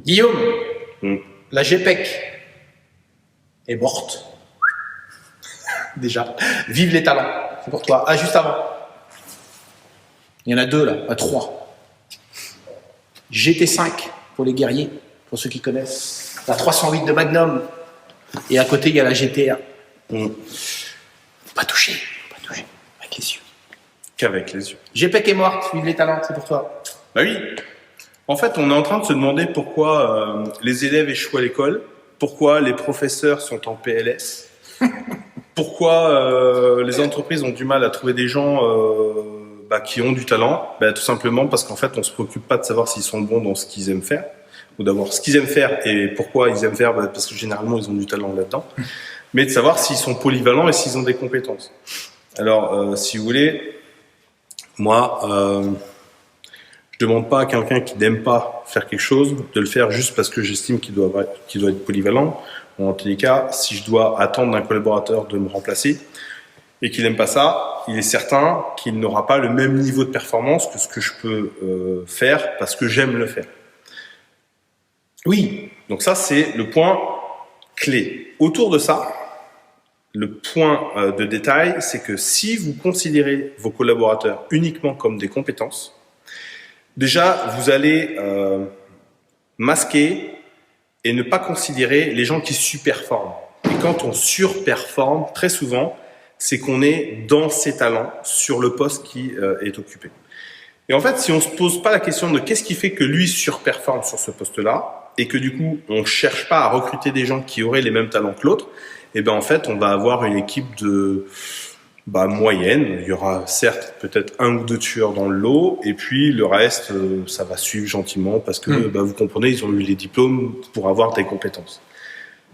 Guillaume, la GPEC est morte. Déjà. Vive les talents. C'est pour toi. Ah, juste avant. Il y en a deux là, trois. GT5 pour les guerriers, pour ceux qui connaissent. La 308 de Magnum. Et à côté, il y a la GT1. Pas toucher. Avec les yeux. Qu'avec les yeux. GPEC est morte. Vive les talents. C'est pour toi. Bah oui. En fait, on est en train de se demander pourquoi les élèves échouent à l'école, pourquoi les professeurs sont en PLS, pourquoi les entreprises ont du mal à trouver des gens qui ont du talent. Tout simplement parce qu'en fait, on se préoccupe pas de savoir s'ils sont bons dans ce qu'ils aiment faire, ou d'avoir ce qu'ils aiment faire et pourquoi ils aiment faire, parce que généralement, ils ont du talent là-dedans, mais de savoir s'ils sont polyvalents et s'ils ont des compétences. Alors, si vous voulez, moi... je demande pas à quelqu'un qui n'aime pas faire quelque chose de le faire juste parce que j'estime qu'il doit être polyvalent. En tous les cas, si je dois attendre d'un collaborateur de me remplacer et qu'il n'aime pas ça, il est certain qu'il n'aura pas le même niveau de performance que ce que je peux faire parce que j'aime le faire. Oui. Donc ça, c'est le point clé. Autour de ça, le point de détail, c'est que si vous considérez vos collaborateurs uniquement comme des compétences, déjà, vous allez masquer et ne pas considérer les gens qui surperforment. Et quand on surperforme, très souvent, c'est qu'on est dans ses talents sur le poste qui est occupé. Et en fait, si on ne se pose pas la question de qu'est-ce qui fait que lui surperforme sur ce poste-là, et que du coup, on ne cherche pas à recruter des gens qui auraient les mêmes talents que l'autre, et bien en fait, on va avoir une équipe de... moyenne. Il y aura certes peut-être un ou deux tueurs dans le lot, et puis le reste, ça va suivre gentiment parce que vous comprenez, ils ont eu les diplômes pour avoir des compétences.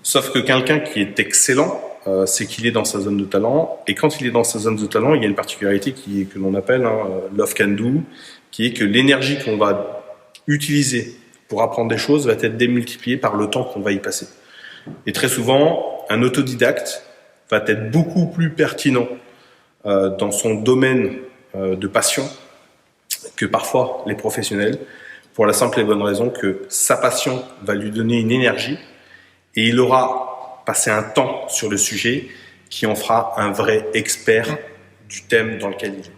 Sauf que quelqu'un qui est excellent, c'est qu'il est dans sa zone de talent, et quand il est dans sa zone de talent, il y a une particularité que l'on appelle love can do, qui est que l'énergie qu'on va utiliser pour apprendre des choses va être démultipliée par le temps qu'on va y passer. Et très souvent, un autodidacte va être beaucoup plus pertinent dans son domaine de passion que parfois les professionnels, pour la simple et bonne raison que sa passion va lui donner une énergie et il aura passé un temps sur le sujet qui en fera un vrai expert du thème dans lequel il est.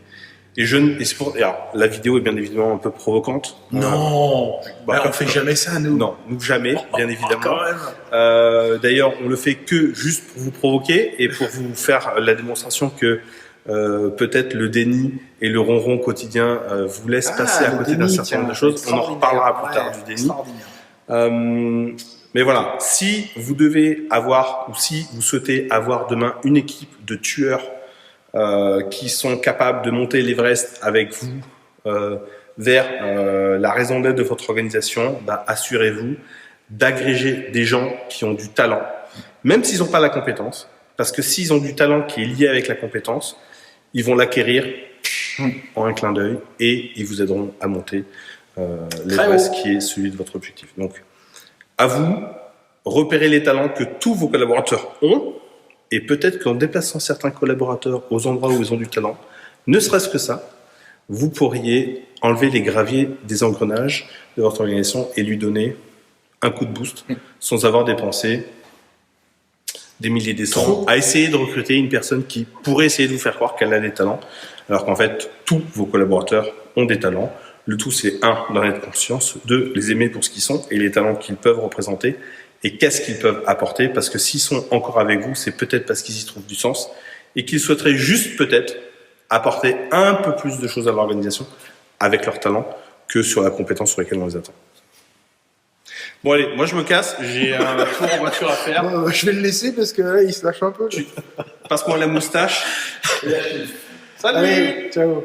Alors, la vidéo est bien évidemment un peu provocante. Non, on fait jamais ça, nous. Non, nous jamais, bien évidemment. D'ailleurs, on le fait que juste pour vous provoquer et pour vous faire la démonstration que peut-être le déni et le ronron quotidien vous laissent passer à côté d'un certain nombre de choses. On en reparlera plus tard du déni. Mais voilà, si vous devez avoir ou si vous souhaitez avoir demain une équipe de tueurs qui sont capables de monter l'Everest avec vous vers la raison d'être de votre organisation, assurez-vous d'agréger des gens qui ont du talent, même s'ils n'ont pas la compétence, parce que s'ils ont du talent qui est lié avec la compétence, ils vont l'acquérir en un clin d'œil et ils vous aideront à monter l'Everest qui est celui de votre objectif. Donc, à vous, repérez les talents que tous vos collaborateurs ont, et peut-être qu'en déplaçant certains collaborateurs aux endroits où ils ont du talent, ne serait-ce que ça, vous pourriez enlever les graviers des engrenages de votre organisation et lui donner un coup de boost sans avoir dépensé des milliers de cents à essayer de recruter une personne qui pourrait essayer de vous faire croire qu'elle a des talents, alors qu'en fait, tous vos collaborateurs ont des talents. Le tout, c'est d'en être conscience, les aimer pour ce qu'ils sont et les talents qu'ils peuvent représenter et qu'est-ce qu'ils peuvent apporter, parce que s'ils sont encore avec vous, c'est peut-être parce qu'ils y trouvent du sens et qu'ils souhaiteraient juste peut-être apporter un peu plus de choses à l'organisation avec leur talent que sur la compétence sur laquelle on les attend. Bon allez, moi je me casse, j'ai un tour en voiture à faire. Je vais le laisser parce que là, il se lâche un peu. Passe-moi la moustache. Salut. Allez, ciao.